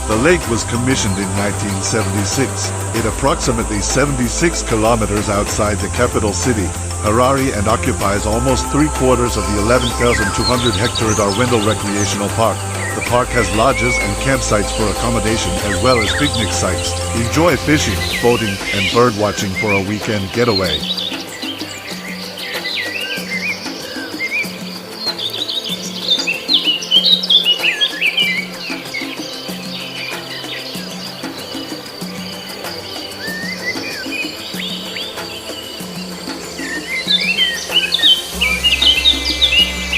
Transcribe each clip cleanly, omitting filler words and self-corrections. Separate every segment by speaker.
Speaker 1: The lake was commissioned in 1976. It approximately 76 kilometers outside the capital city, Harare, and occupies almost 3/4 of the 11,200 hectare Darwindle Recreational Park. The park has lodges and campsites for accommodation as well as picnic sites. Enjoy fishing, boating, and bird watching for a weekend getaway.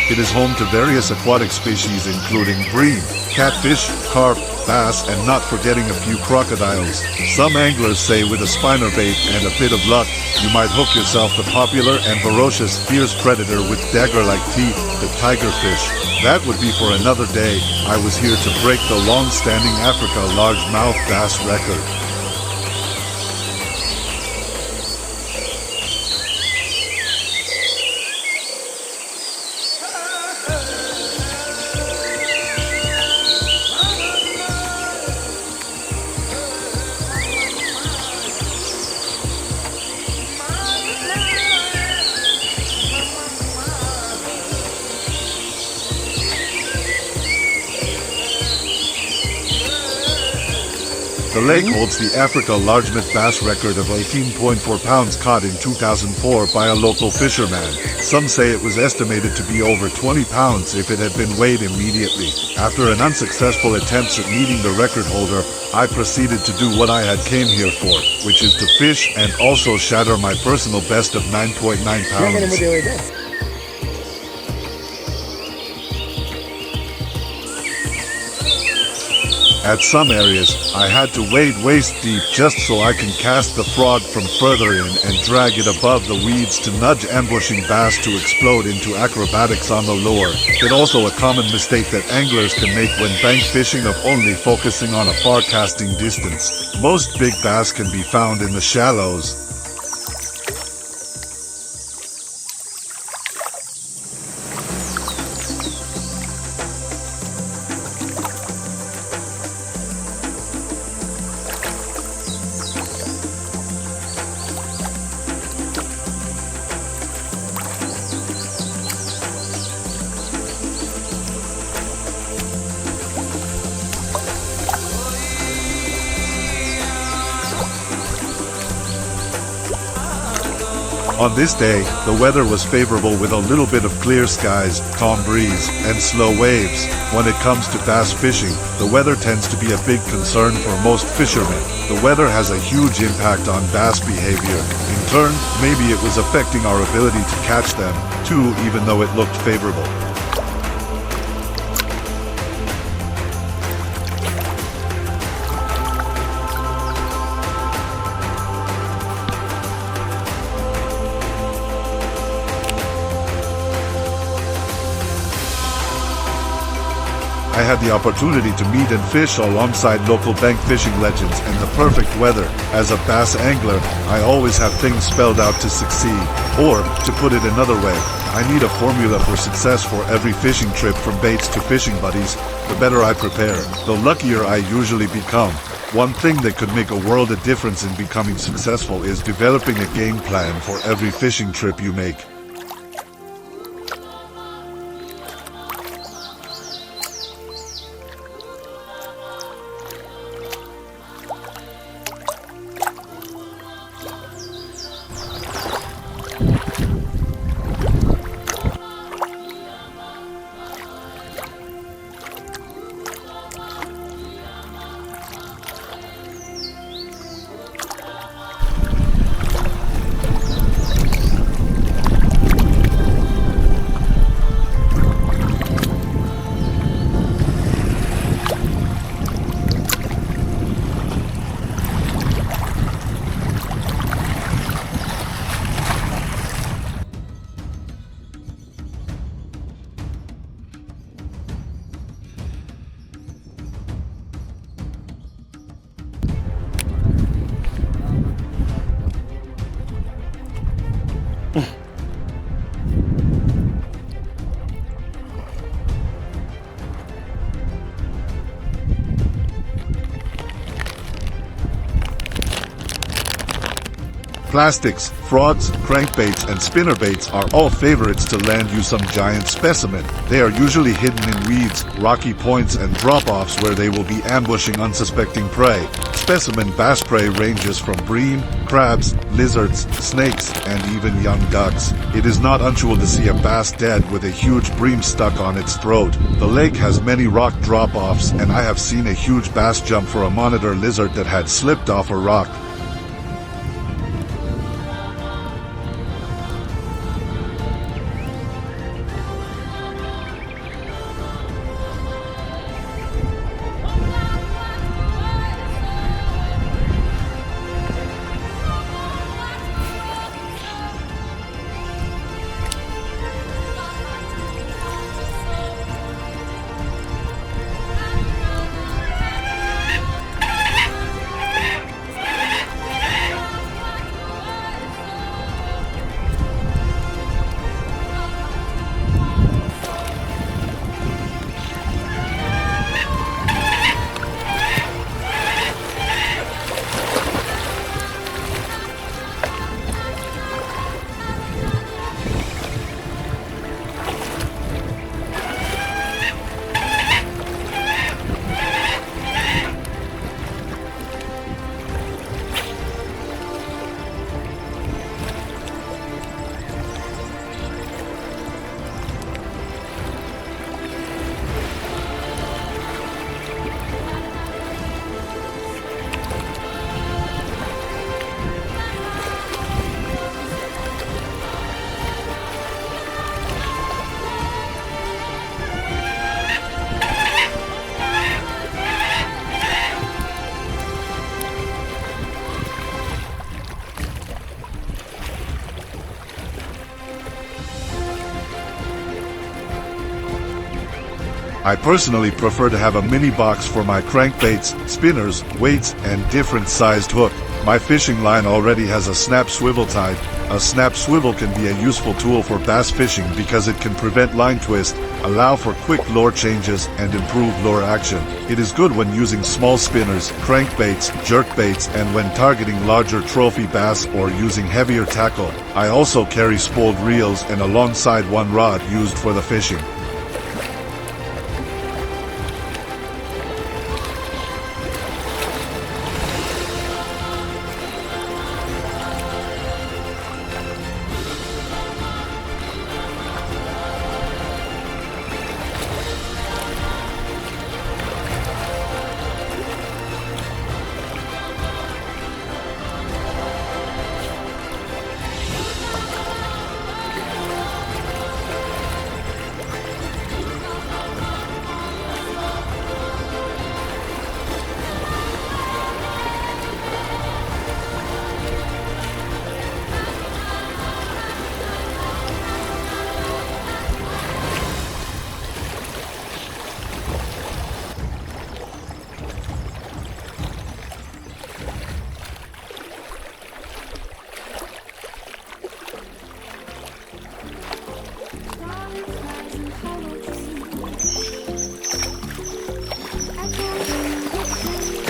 Speaker 1: It is home to various aquatic species including bream, catfish, carp, bass, and not forgetting a few crocodiles. Some anglers say with a spinner bait and a bit of luck, you might hook yourself the popular and ferocious fierce predator with dagger-like teeth, the tigerfish. That would be for another day. I was here to break the long-standing Africa largemouth bass record. The lake holds the Africa largemouth bass record of 18.4 pounds caught in 2004 by a local fisherman. Some say it was estimated to be over 20 pounds if it had been weighed immediately. After an unsuccessful attempt at meeting the record holder, I proceeded to do what I had came here for, which is to fish and also shatter my personal best of 9.9 pounds. At some areas, I had to wade waist deep just so I can cast the frog from further in and drag it above the weeds to nudge ambushing bass to explode into acrobatics on the lure. It's also a common mistake that anglers can make when bank fishing of only focusing on a far casting distance. Most big bass can be found in the shallows. On this day, the weather was favorable with a little bit of clear skies, calm breeze, and slow waves. When it comes to bass fishing, the weather tends to be a big concern for most fishermen. The weather has a huge impact on bass behavior. In turn, maybe it was affecting our ability to catch them, too, even though it looked favorable. I had the opportunity to meet and fish alongside local bank fishing legends and the perfect weather. As a bass angler, I always have things spelled out to succeed. Or, to put it another way, I need a formula for success for every fishing trip from baits to fishing buddies. The better I prepare, the luckier I usually become. One thing that could make a world of difference in becoming successful is developing a game plan for every fishing trip you make. Plastics, frogs, crankbaits, and spinnerbaits are all favorites to land you some giant specimen. They are usually hidden in weeds, rocky points, and drop-offs where they will be ambushing unsuspecting prey. Specimen bass prey ranges from bream, crabs, lizards, snakes, and even young ducks. It is not unusual to see a bass dead with a huge bream stuck on its throat. The lake has many rock drop-offs, and I have seen a huge bass jump for a monitor lizard that had slipped off a rock. I personally prefer to have a mini box for my crankbaits, spinners, weights, and different sized hook. My fishing line already has a snap swivel type. A snap swivel can be a useful tool for bass fishing because it can prevent line twist, allow for quick lure changes, and improve lure action. It is good when using small spinners, crankbaits, jerkbaits, and when targeting larger trophy bass or using heavier tackle. I also carry spooled reels and alongside one rod used for the fishing.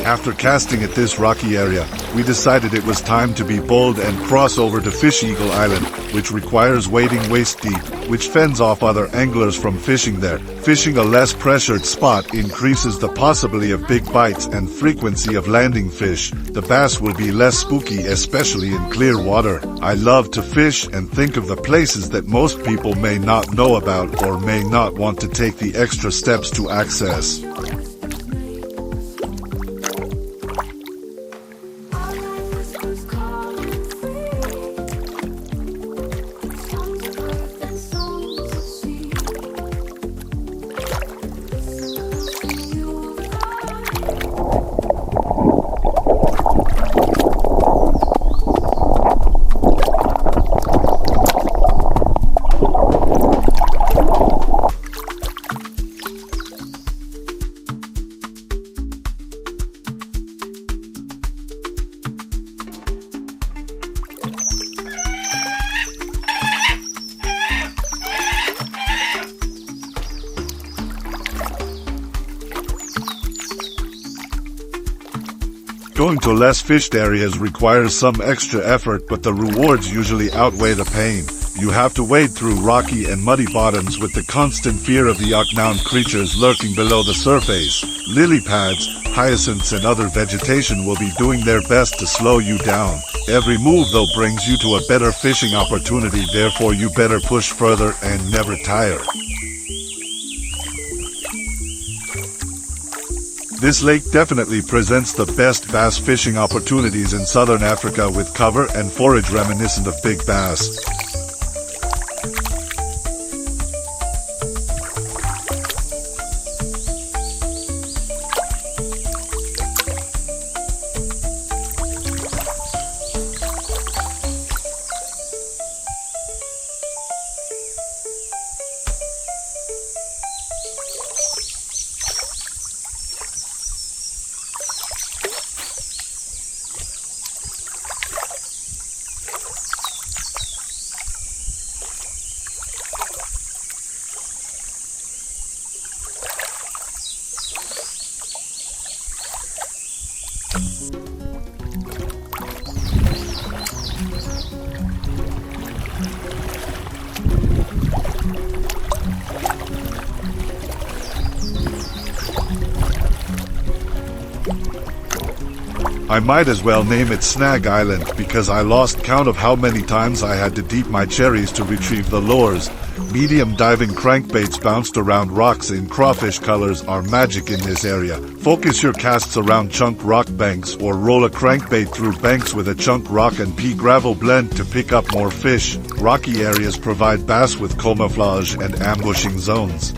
Speaker 1: After casting at this rocky area, we decided it was time to be bold and cross over to Fish Eagle Island, which requires wading waist deep, which fends off other anglers from fishing there. Fishing a less pressured spot increases the possibility of big bites and frequency of landing fish. The bass will be less spooky, especially in clear water. I love to fish and think of the places that most people may not know about or may not want to take the extra steps to access. Going to less fished areas requires some extra effort, but the rewards usually outweigh the pain. You have to wade through rocky and muddy bottoms with the constant fear of the unknown creatures lurking below the surface. Lily pads, hyacinths and other vegetation will be doing their best to slow you down. Every move though brings you to a better fishing opportunity, therefore you better push further and never tire. This lake definitely presents the best bass fishing opportunities in southern Africa, with cover and forage reminiscent of big bass. I might as well name it Snag Island, because I lost count of how many times I had to deep my cherries to retrieve the lures. Medium diving crankbaits bounced around rocks in crawfish colors are magic in this area. Focus your casts around chunk rock banks or roll a crankbait through banks with a chunk rock and pea gravel blend to pick up more fish. Rocky areas provide bass with camouflage and ambushing zones.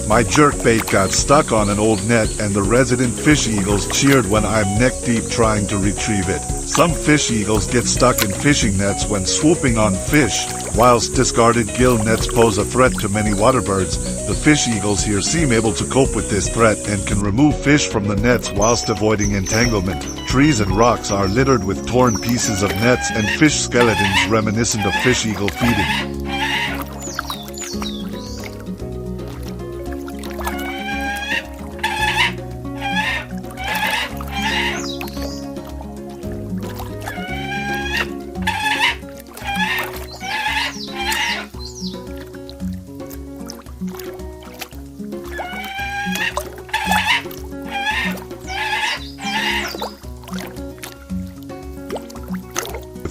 Speaker 1: My jerkbait got stuck on an old net and the resident fish eagles cheered when I'm neck deep trying to retrieve it. Some fish eagles get stuck in fishing nets when swooping on fish. Whilst discarded gill nets pose a threat to many waterbirds, the fish eagles here seem able to cope with this threat and can remove fish from the nets whilst avoiding entanglement. Trees and rocks are littered with torn pieces of nets and fish skeletons reminiscent of fish eagle feeding.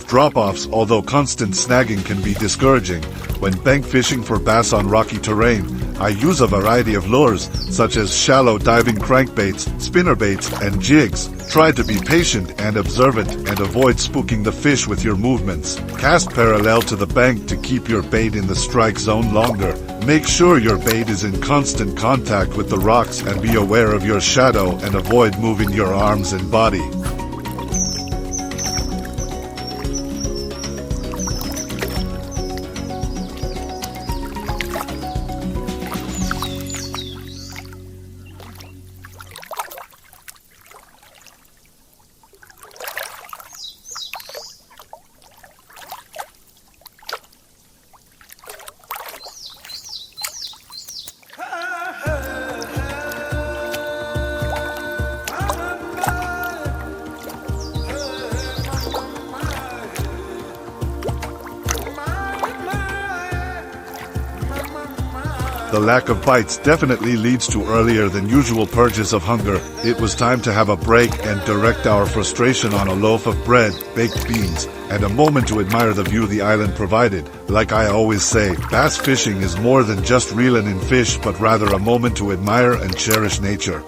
Speaker 1: Drop-offs, although constant snagging can be discouraging. When bank fishing for bass on rocky terrain, I use a variety of lures, such as shallow diving crankbaits, spinnerbaits, and jigs. Try to be patient and observant and avoid spooking the fish with your movements. Cast parallel to the bank to keep your bait in the strike zone longer. Make sure your bait is in constant contact with the rocks and be aware of your shadow and avoid moving your arms and body. The lack of bites definitely leads to earlier than usual purges of hunger. It was time to have a break and direct our frustration on a loaf of bread, baked beans, and a moment to admire the view the island provided. Like I always say, bass fishing is more than just reeling in fish, but rather a moment to admire and cherish nature.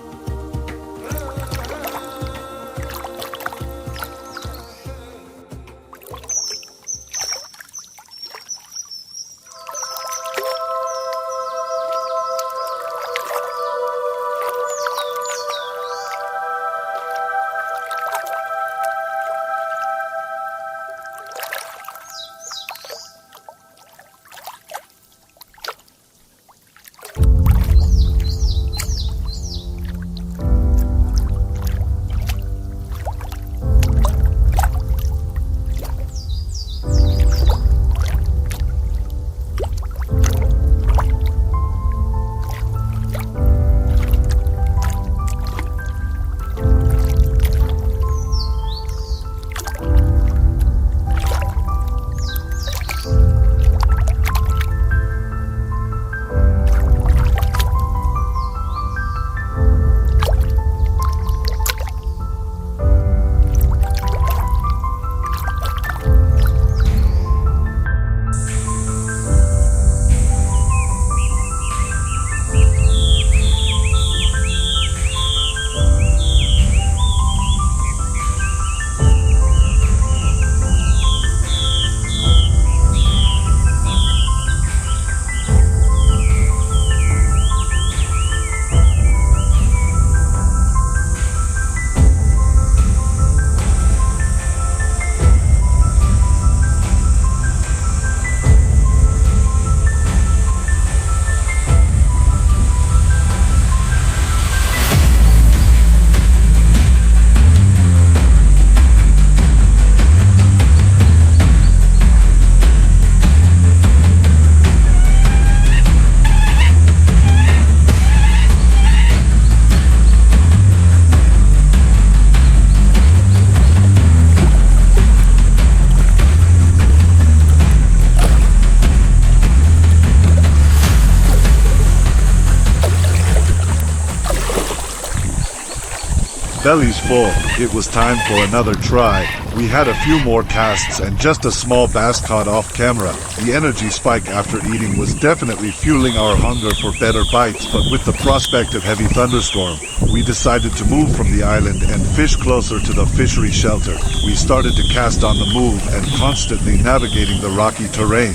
Speaker 1: Bellies full, it was time for another try. We had a few more casts and just a small bass caught off camera. The energy spike after eating was definitely fueling our hunger for better bites, but with the prospect of heavy thunderstorm, we decided to move from the island and fish closer to the fishery shelter. We started to cast on the move and constantly navigating the rocky terrain.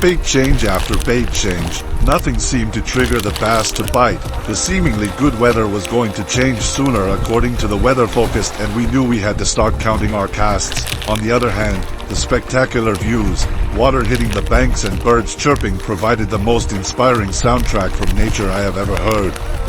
Speaker 1: Bait change after bait change, nothing seemed to trigger the bass to bite. The seemingly good weather was going to change sooner according to the weather focus, and we knew we had to start counting our casts. On the other hand, The spectacular views, water hitting the banks and birds chirping provided the most inspiring soundtrack from nature I have ever heard.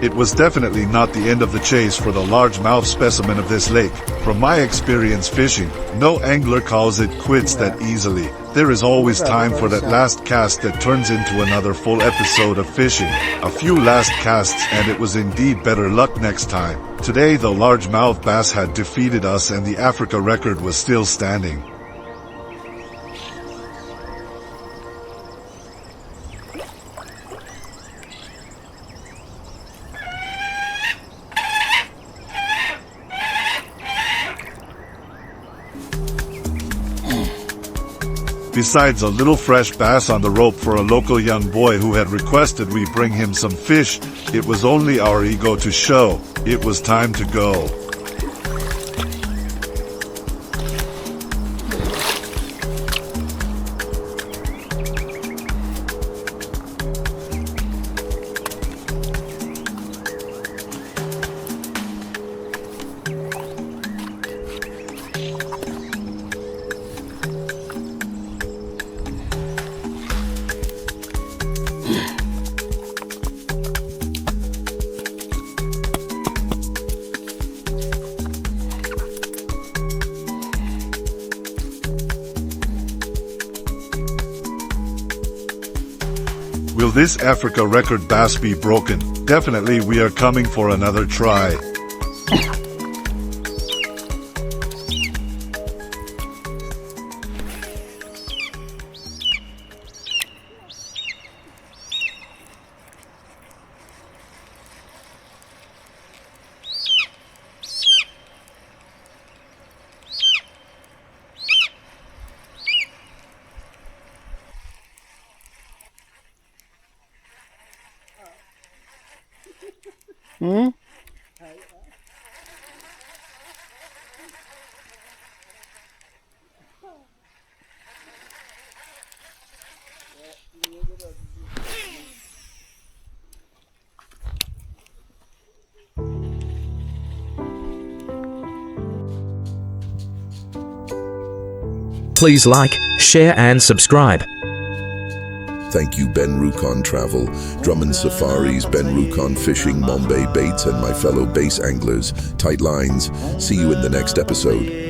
Speaker 1: It was definitely not the end of the chase for the largemouth specimen of this lake. From my experience fishing, no angler calls it quits that easily. There is always time for that last cast that turns into another full episode of fishing. A few last casts and it was indeed better luck next time. Today the largemouth bass had defeated us and the Africa record was still standing. Besides a little fresh bass on the rope for a local young boy who had requested we bring him some fish, it was only our ego to show. It was time to go. Will this Africa record bass be broken? Definitely we are coming for another try.
Speaker 2: Please like, share and subscribe.
Speaker 3: Thank you Ben Rukon Travel, Drummond Safaris, Ben Rukon Fishing, Mombay Baits and my fellow bass anglers. Tight lines. See you in the next episode.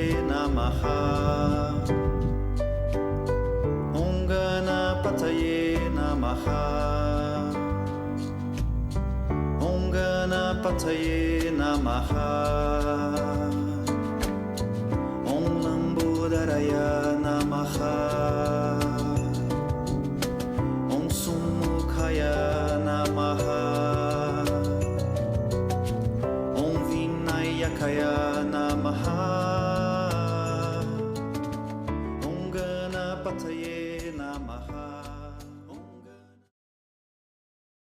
Speaker 4: Kaya na